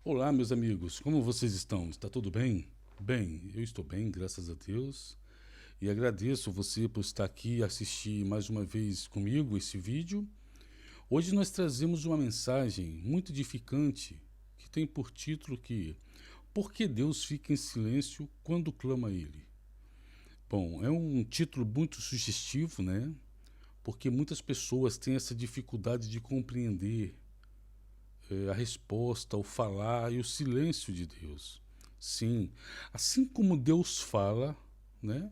Olá, meus amigos, como vocês estão? Está tudo bem? Bem, eu estou bem, graças a Deus. E agradeço você por estar aqui e assistir mais uma vez comigo esse vídeo. Hoje nós trazemos uma mensagem muito edificante que tem por título que Por que Deus fica em silêncio quando clama a Ele? Bom, é um título muito sugestivo, né? Porque muitas pessoas têm essa dificuldade de compreender a resposta, o falar e o silêncio de Deus. Sim, assim como Deus fala, né?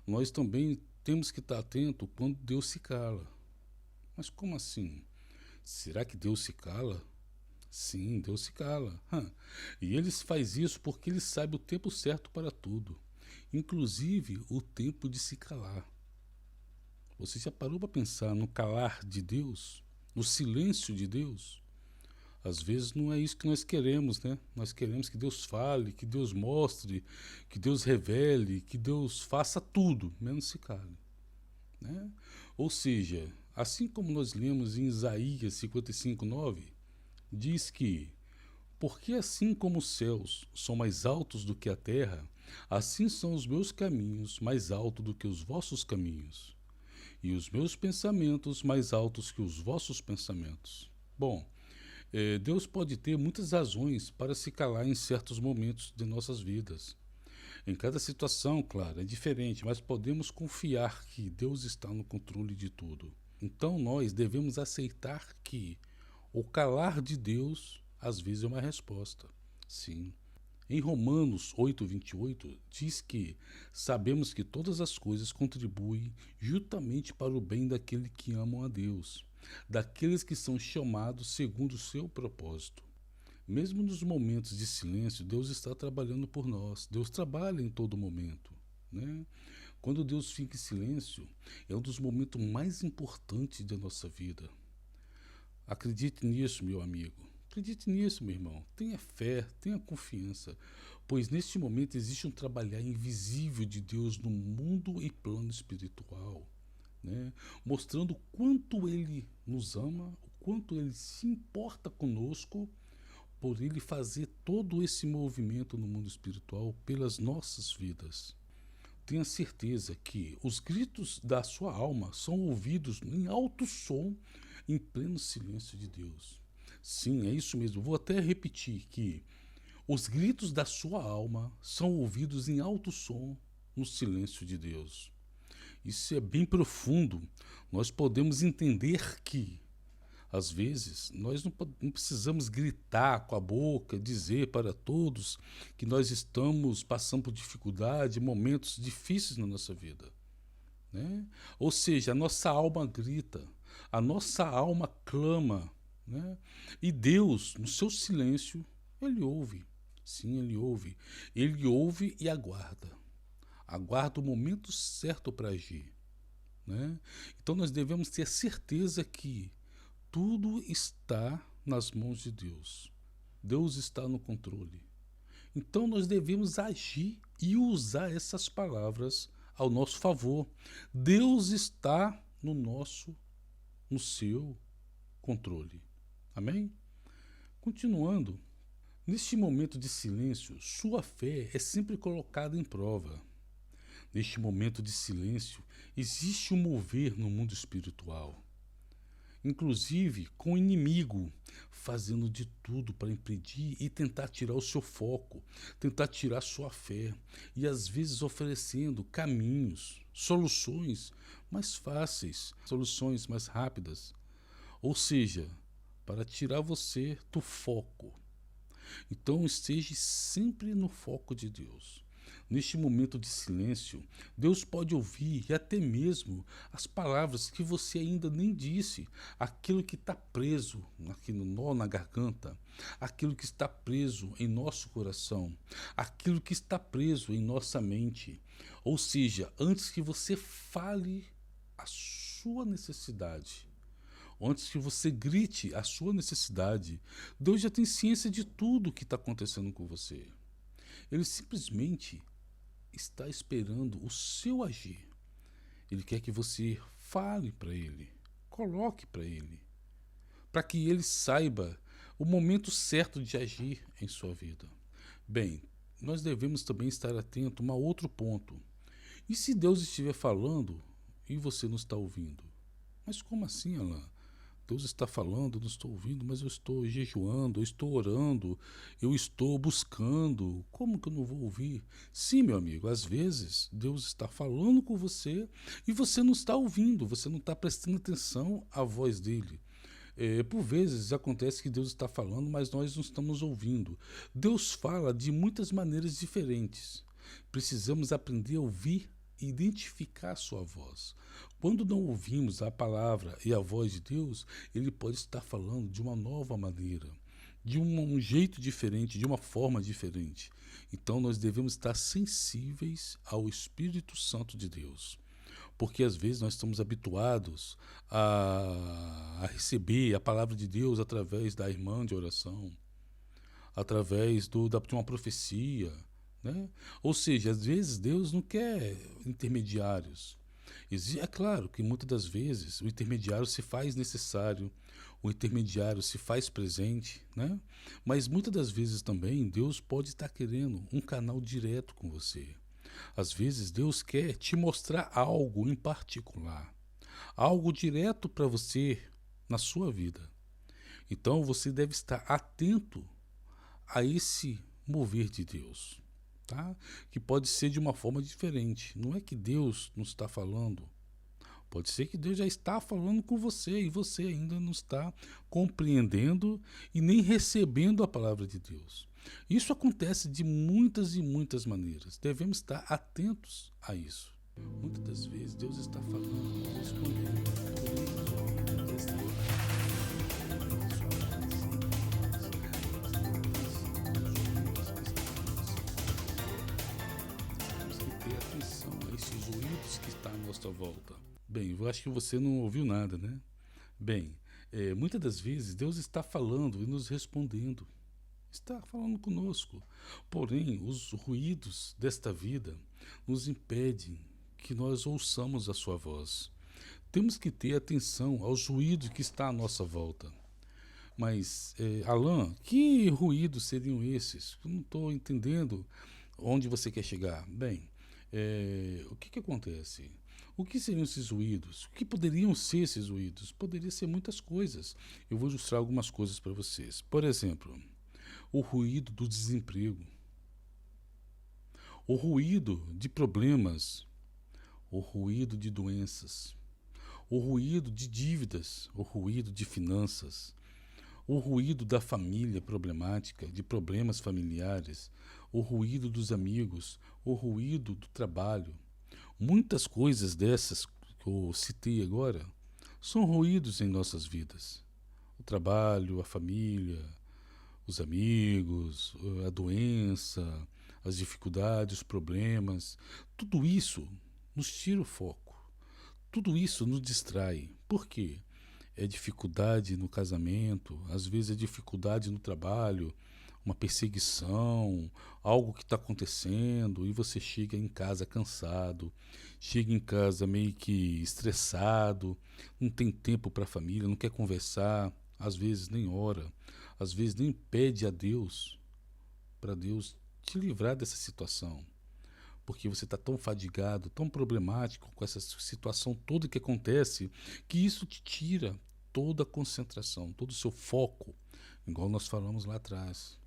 Nós também temos que estar atento quando Deus se cala. Mas como assim? Será que Deus se cala? Sim, Deus se cala. E ele faz isso porque ele sabe o tempo certo para tudo, inclusive o tempo de se calar. Você já parou para pensar no calar de Deus? No silêncio de Deus? Às vezes não é isso que nós queremos, né? Nós queremos que Deus fale, que Deus mostre, que Deus revele, que Deus faça tudo, menos se cale, né? Ou seja, assim como nós lemos em Isaías 55:9, diz que porque assim como os céus são mais altos do que a terra, assim são os meus caminhos mais altos do que os vossos caminhos, e os meus pensamentos mais altos que os vossos pensamentos. Bom, Deus pode ter muitas razões para se calar em certos momentos de nossas vidas. Em cada situação, claro, é diferente, mas podemos confiar que Deus está no controle de tudo. Então nós devemos aceitar que o calar de Deus às vezes é uma resposta. Sim. Em Romanos 8:28 diz que sabemos que todas as coisas contribuem justamente para o bem daqueles que amam a Deus, daqueles que são chamados segundo o seu propósito. Mesmo nos momentos de silêncio, Deus está trabalhando por nós. Deus trabalha em todo momento, né? Quando Deus fica em silêncio, é um dos momentos mais importantes da nossa vida. Acredite nisso, meu amigo. Acredite nisso, meu irmão. Tenha fé, tenha confiança, pois neste momento existe um trabalhar invisível de Deus no mundo e plano espiritual, né? Mostrando o quanto Ele nos ama, o quanto Ele se importa conosco, por Ele fazer todo esse movimento no mundo espiritual pelas nossas vidas. Tenha certeza que os gritos da sua alma são ouvidos em alto som, em pleno silêncio de Deus. Sim, é isso mesmo. Vou até repetir que os gritos da sua alma são ouvidos em alto som no silêncio de Deus. Isso é bem profundo. Nós podemos entender que, às vezes, nós não precisamos gritar com a boca, dizer para todos que nós estamos passando por dificuldade, momentos difíceis na nossa vida, né? Ou seja, a nossa alma grita, a nossa alma clama, né? E Deus, no seu silêncio, Ele ouve. Sim, Ele ouve e aguarda. Aguarda o momento certo para agir, né? Então nós devemos ter certeza que tudo está nas mãos de Deus. Deus está no controle. Então nós devemos agir e usar essas palavras ao nosso favor. Deus está no seu controle. Amém? Continuando, neste momento de silêncio, sua fé é sempre colocada em prova. Neste momento de silêncio, existe um mover no mundo espiritual, inclusive com o inimigo, fazendo de tudo para impedir e tentar tirar o seu foco, tentar tirar sua fé, e às vezes oferecendo caminhos, soluções mais fáceis, soluções mais rápidas, ou seja, para tirar você do foco. Então esteja sempre no foco de Deus. Neste momento de silêncio, Deus pode ouvir e até mesmo as palavras que você ainda nem disse, aquilo que está preso aqui no nó na garganta, aquilo que está preso em nosso coração, aquilo que está preso em nossa mente. Ou seja, antes que você fale a sua necessidade, antes que você grite a sua necessidade, Deus já tem ciência de tudo que está acontecendo com você. Ele simplesmente está esperando o seu agir. Ele quer que você fale para ele, coloque para ele que ele saiba o momento certo de agir em sua vida. Bem, nós devemos também estar atento a um outro ponto. E se Deus estiver falando e você não está ouvindo? Mas como assim, Alan? Deus está falando, eu não estou ouvindo, mas eu estou jejuando, eu estou orando, eu estou buscando. Como que eu não vou ouvir? Sim, meu amigo, às vezes Deus está falando com você e você não está ouvindo, você não está prestando atenção à voz dele. Por vezes acontece que Deus está falando, mas nós não estamos ouvindo. Deus fala de muitas maneiras diferentes. Precisamos aprender a ouvir e identificar a sua voz. Quando não ouvimos a palavra e a voz de Deus, ele pode estar falando de uma nova maneira, de um jeito diferente, de uma forma diferente. Então nós devemos estar sensíveis ao Espírito Santo de Deus. Porque às vezes nós estamos habituados a receber a palavra de Deus através da irmã de oração, através de uma profecia, né? Ou seja, às vezes Deus não quer intermediários. É claro que muitas das vezes o intermediário se faz necessário, o intermediário se faz presente, né? Mas muitas das vezes também Deus pode estar querendo um canal direto com você. Às vezes Deus quer te mostrar algo em particular, algo direto para você na sua vida. Então você deve estar atento a esse mover de Deus, tá? Que pode ser de uma forma diferente. Não é que Deus não está falando. Pode ser que Deus já está falando com você e você ainda não está compreendendo e nem recebendo a palavra de Deus. Isso acontece de muitas e muitas maneiras. Devemos estar atentos a isso. Muitas das vezes Deus está falando, respondendo. Temos que ter atenção a esses ruídos que estão à nossa volta. Bem, eu acho que você não ouviu nada, né? Bem, muitas das vezes Deus está falando e nos respondendo. Está falando conosco. Porém, os ruídos desta vida nos impedem que nós ouçamos a sua voz. Temos que ter atenção aos ruídos que estão à nossa volta. Mas, Alan, que ruídos seriam esses? Eu não estou entendendo onde você quer chegar. Bem, o que acontece? O que seriam esses ruídos? O que poderiam ser esses ruídos? Poderia ser muitas coisas. Eu vou ilustrar algumas coisas para vocês. Por exemplo, o ruído do desemprego, o ruído de problemas, o ruído de doenças, o ruído de dívidas, o ruído de finanças, o ruído da família problemática, de problemas familiares, o ruído dos amigos, o ruído do trabalho. Muitas coisas dessas que eu citei agora são ruídos em nossas vidas. O trabalho, a família, os amigos, a doença, as dificuldades, os problemas, tudo isso nos tira o foco, tudo isso nos distrai. Por quê? É dificuldade no casamento, às vezes é dificuldade no trabalho, uma perseguição, algo que está acontecendo e você chega em casa cansado, chega em casa meio que estressado, não tem tempo para a família, não quer conversar, às vezes nem ora, às vezes nem pede a Deus para Deus te livrar dessa situação, porque você está tão fadigado, tão problemático com essa situação toda que acontece, que isso te tira toda a concentração, todo o seu foco, igual nós falamos lá atrás.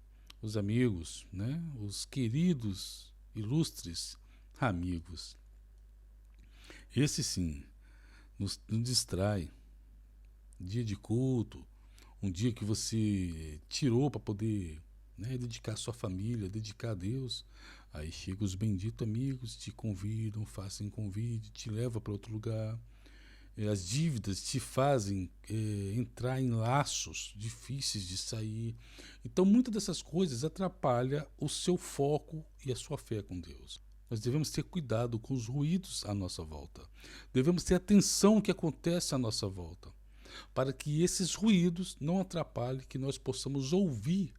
Os amigos, né? Os queridos, ilustres amigos. Esse sim, nos distrai. Dia de culto, um dia que você tirou para poder, né, dedicar a sua família, dedicar a Deus. Aí chegam os benditos amigos, te convidam, fazem convite, te levam para outro lugar. As dívidas te fazem entrar em laços difíceis de sair. Então, muitas dessas coisas atrapalham o seu foco e a sua fé com Deus. Nós devemos ter cuidado com os ruídos à nossa volta. Devemos ter atenção ao que acontece à nossa volta, para que esses ruídos não atrapalhem que nós possamos ouvir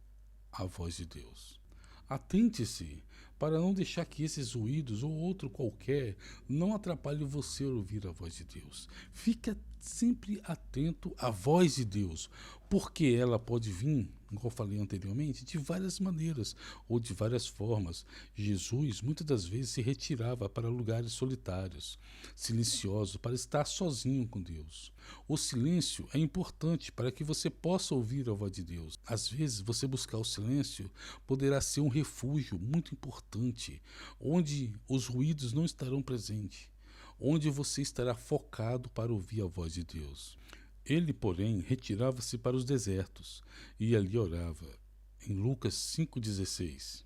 a voz de Deus. Atente-se para não deixar que esses ruídos ou outro qualquer não atrapalhem você a ouvir a voz de Deus. Fica sempre atento à voz de Deus. Porque ela pode vir, como eu falei anteriormente, de várias maneiras ou de várias formas. Jesus muitas das vezes se retirava para lugares solitários, silenciosos, para estar sozinho com Deus. O silêncio é importante para que você possa ouvir a voz de Deus. Às vezes, você buscar o silêncio poderá ser um refúgio muito importante, onde os ruídos não estarão presentes, onde você estará focado para ouvir a voz de Deus. Ele, porém, retirava-se para os desertos e ali orava. Em Lucas 5,16.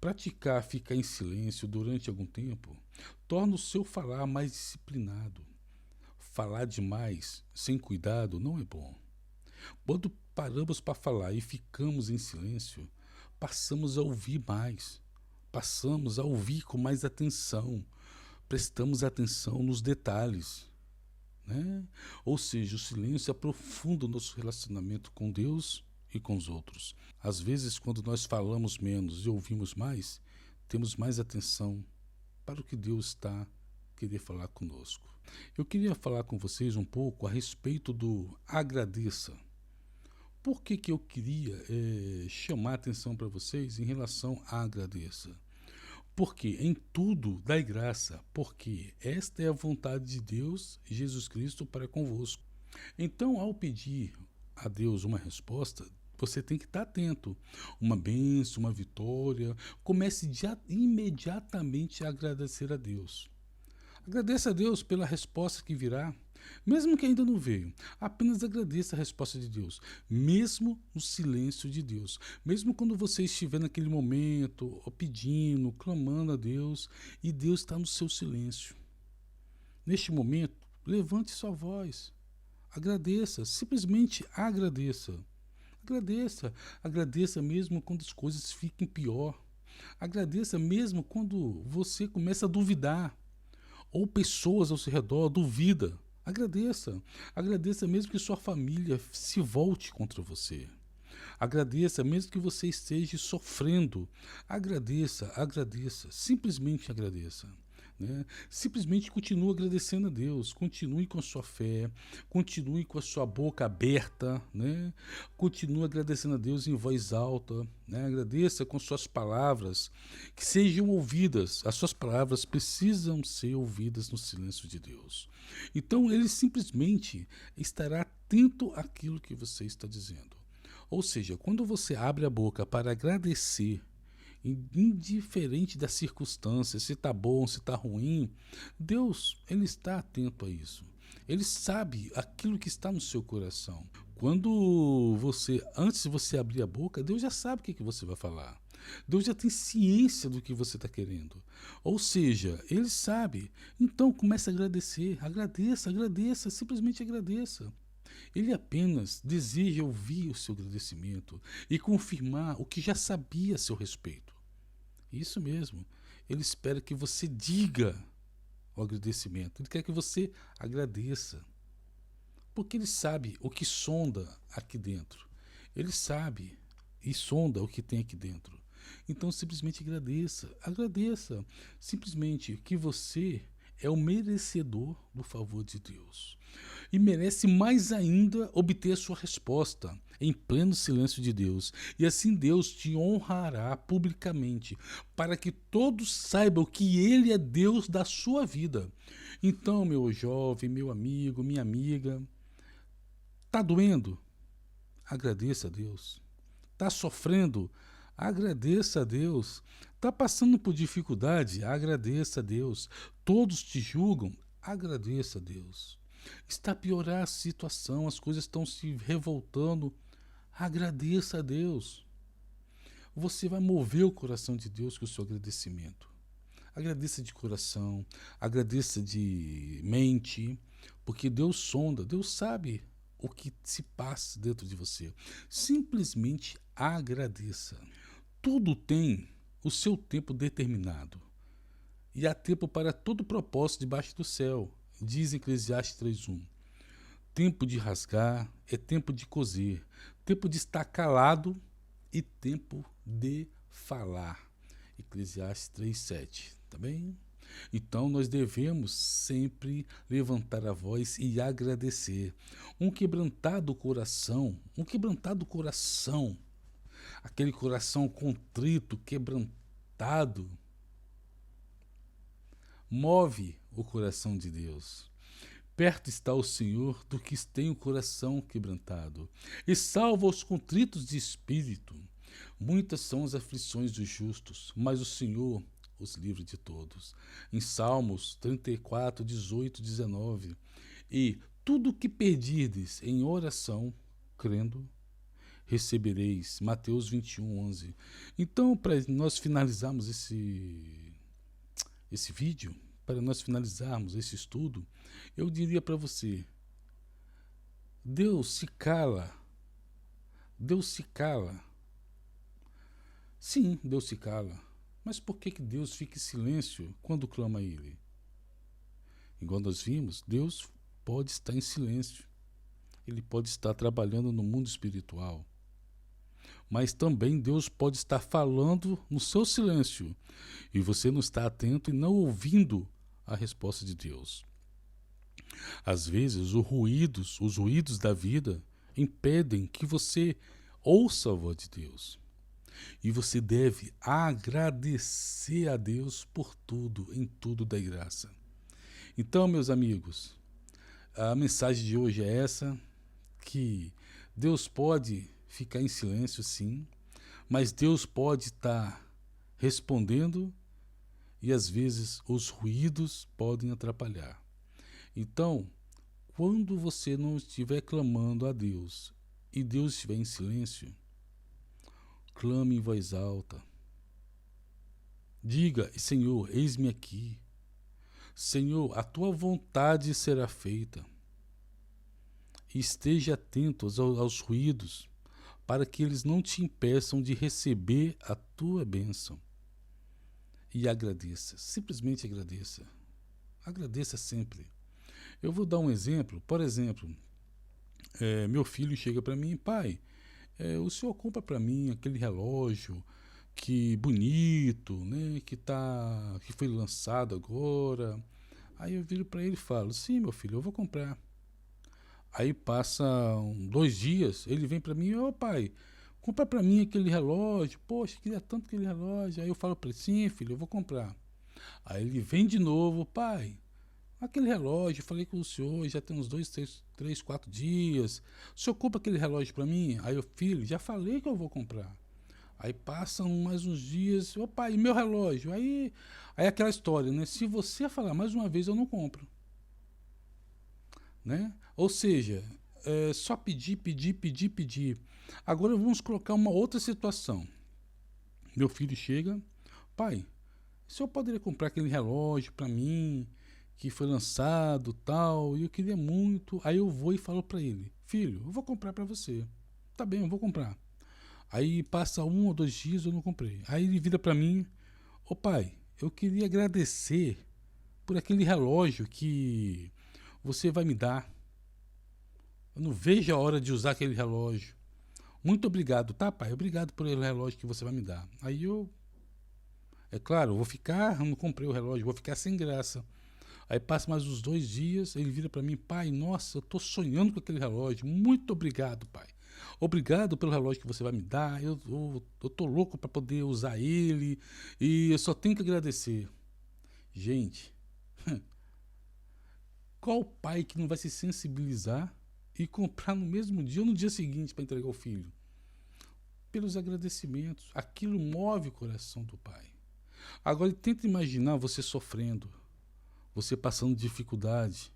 Praticar ficar em silêncio durante algum tempo torna o seu falar mais disciplinado. Falar demais, sem cuidado, não é bom. Quando paramos para falar e ficamos em silêncio, passamos a ouvir mais. Passamos a ouvir com mais atenção. Prestamos atenção nos detalhes. Ou seja, o silêncio aprofunda o nosso relacionamento com Deus e com os outros. Às vezes, quando nós falamos menos e ouvimos mais, temos mais atenção para o que Deus está querendo falar conosco. Eu queria falar com vocês um pouco a respeito do agradeça. Por que eu queria chamar a atenção para vocês em relação a agradeça? Porque em tudo dai graça, porque esta é a vontade de Deus, Jesus Cristo, para convosco. Então, ao pedir a Deus uma resposta, você tem que estar atento. Uma bênção, uma vitória, comece imediatamente a agradecer a Deus. Agradeça a Deus pela resposta que virá, mesmo que ainda não veio. Apenas agradeça a resposta de Deus, mesmo no silêncio de Deus. Mesmo quando você estiver naquele momento, pedindo, clamando a Deus, e Deus está no seu silêncio. Neste momento, levante sua voz. Agradeça, simplesmente agradeça. Agradeça mesmo quando as coisas fiquem pior. Agradeça mesmo quando você começa a duvidar. Ou pessoas ao seu redor duvida. Agradeça mesmo que sua família se volte contra você. Agradeça mesmo que você esteja sofrendo. Agradeça, simplesmente agradeça. Simplesmente continue agradecendo a Deus, continue com a sua fé, continue com a sua boca aberta, continue agradecendo a Deus em voz alta, agradeça com suas palavras, que sejam ouvidas. As suas palavras precisam ser ouvidas no silêncio de Deus. Então ele simplesmente estará atento àquilo que você está dizendo. Ou seja, quando você abre a boca para agradecer, indiferente das circunstâncias, se está bom, se está ruim, Deus, ele está atento a isso. Ele sabe aquilo que está no seu coração. Antes de você abrir a boca, Deus já sabe o que você vai falar. Deus já tem ciência do que você está querendo. Ou seja, ele sabe. Então comece a agradecer. Agradeça, simplesmente agradeça. Ele apenas deseja ouvir o seu agradecimento e confirmar o que já sabia a seu respeito. Isso mesmo. Ele espera que você diga o agradecimento. Ele quer que você agradeça. Porque ele sabe o que sonda aqui dentro. Ele sabe e sonda o que tem aqui dentro. Então simplesmente agradeça. Simplesmente que você é o merecedor do favor de Deus. E merece mais ainda obter a sua resposta em pleno silêncio de Deus. E assim Deus te honrará publicamente, para que todos saibam que Ele é Deus da sua vida. Então, meu jovem, meu amigo, minha amiga, está doendo? Agradeça a Deus. Está sofrendo? Agradeça a Deus. Está passando por dificuldade? Agradeça a Deus. Todos te julgam? Agradeça a Deus. Está a piorar a situação, as coisas estão se revoltando. Agradeça a Deus. Você vai mover o coração de Deus com o seu agradecimento. Agradeça de coração, agradeça de mente, porque Deus sonda, Deus sabe o que se passa dentro de você. Simplesmente agradeça. Tudo tem o seu tempo determinado. E há tempo para todo propósito debaixo do céu. Diz Eclesiastes 3:1. Tempo de rasgar é tempo de coser, tempo de estar calado e tempo de falar. Eclesiastes 3:7, tá bem? Então nós devemos sempre levantar a voz e agradecer. Um quebrantado coração, aquele coração contrito, quebrantado, move o coração de Deus. Perto está o Senhor do que tem o coração quebrantado, e salva os contritos de espírito. Muitas são as aflições dos justos, mas o Senhor os livra de todos. Em Salmos 34, 18, 19. E tudo o que pedirdes em oração, crendo, recebereis. Mateus 21, 11. Então, para nós finalizarmos esse vídeo, para nós finalizarmos esse estudo, eu diria para você: Deus se cala. Deus se cala. Sim, Deus se cala. Mas por que Deus fica em silêncio quando clama a Ele? Igual nós vimos, Deus pode estar em silêncio. Ele pode estar trabalhando no mundo espiritual. Mas também Deus pode estar falando no seu silêncio e você não está atento e não ouvindo a resposta de Deus. Às vezes, os ruídos da vida impedem que você ouça a voz de Deus. E você deve agradecer a Deus por tudo, em tudo dai graça. Então, meus amigos, a mensagem de hoje é essa, que Deus pode ficar em silêncio, sim, mas Deus pode estar respondendo e às vezes os ruídos podem atrapalhar. Então, quando você não estiver clamando a Deus e Deus estiver em silêncio, clame em voz alta. Diga: Senhor, eis-me aqui. Senhor, a tua vontade será feita. E esteja atento aos ruídos, para que eles não te impeçam de receber a tua bênção. E agradeça, simplesmente agradeça. Agradeça sempre. Eu vou dar um exemplo. Por exemplo, meu filho chega para mim: pai, o senhor compra para mim aquele relógio que bonito, né, que foi lançado agora. Aí eu viro para ele e falo: sim, meu filho, eu vou comprar. Aí passam 2 dias, ele vem para mim: ô pai, compra para mim aquele relógio, poxa, queria tanto aquele relógio. Aí eu falo para ele: sim, filho, eu vou comprar. Aí ele vem de novo: pai, aquele relógio, falei com o senhor, já tem uns 2, 3, 4 dias. O senhor compra aquele relógio para mim? Aí eu: filho, já falei que eu vou comprar. Aí passam mais uns dias: ô pai, e meu relógio? Aí aquela história, né? Se você falar mais uma vez, eu não compro. Né? Ou seja, só pedir, pedir, pedir, pedir. Agora vamos colocar uma outra situação. Meu filho chega: pai, o senhor poderia comprar aquele relógio para mim, que foi lançado, tal, e eu queria muito. Aí eu vou e falo para ele: filho, eu vou comprar para você. Tá bem, eu vou comprar. Aí passa 1 ou 2 dias, eu não comprei. Aí ele vira para mim: ô pai, eu queria agradecer por aquele relógio que você vai me dar. Eu não vejo a hora de usar aquele relógio. Muito obrigado, tá, pai? Obrigado pelo relógio que você vai me dar. Aí é claro, eu vou ficar, eu não comprei o relógio, vou ficar sem graça. Aí passa mais uns 2 dias, ele vira para mim: pai, nossa, eu tô sonhando com aquele relógio. Muito obrigado, pai. Obrigado pelo relógio que você vai me dar. Eu tô louco para poder usar ele e eu só tenho que agradecer. Gente, qual pai que não vai se sensibilizar e comprar no mesmo dia ou no dia seguinte para entregar ao filho? Pelos agradecimentos. Aquilo move o coração do pai. Agora tenta imaginar você sofrendo, você passando dificuldade,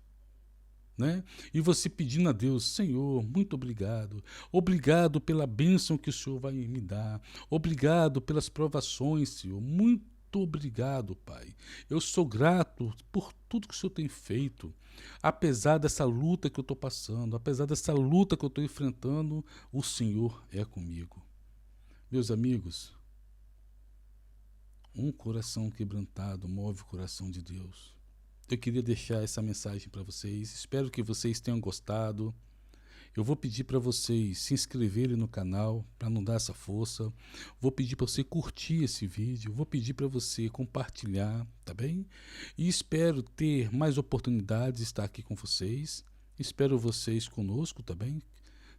né? E você pedindo a Deus: Senhor, muito obrigado. Obrigado pela bênção que o Senhor vai me dar. Obrigado pelas provações, Senhor. Muito obrigado, Pai. Eu sou grato por tudo que o Senhor tem feito. Apesar dessa luta que eu estou passando, apesar dessa luta que eu estou enfrentando, o Senhor é comigo. Meus amigos, um coração quebrantado move o coração de Deus. Eu queria deixar essa mensagem para vocês. Espero que vocês tenham gostado. Eu vou pedir para vocês se inscreverem no canal, para não dar essa força. Vou pedir para você curtir esse vídeo. Vou pedir para você compartilhar, tá bem? E espero ter mais oportunidades de estar aqui com vocês. Espero vocês conosco, tá bem?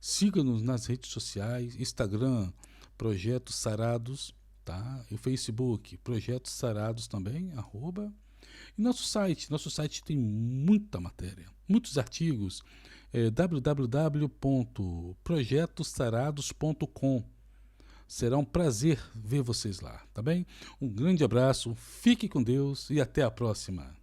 Siga-nos nas redes sociais, Instagram, Projetos Sarados, tá? E o Facebook, Projetos Sarados também, @. E nosso site tem muita matéria, muitos artigos, www.projetosarados.com. Será um prazer ver vocês lá, tá bem? Um grande abraço, fique com Deus e até a próxima.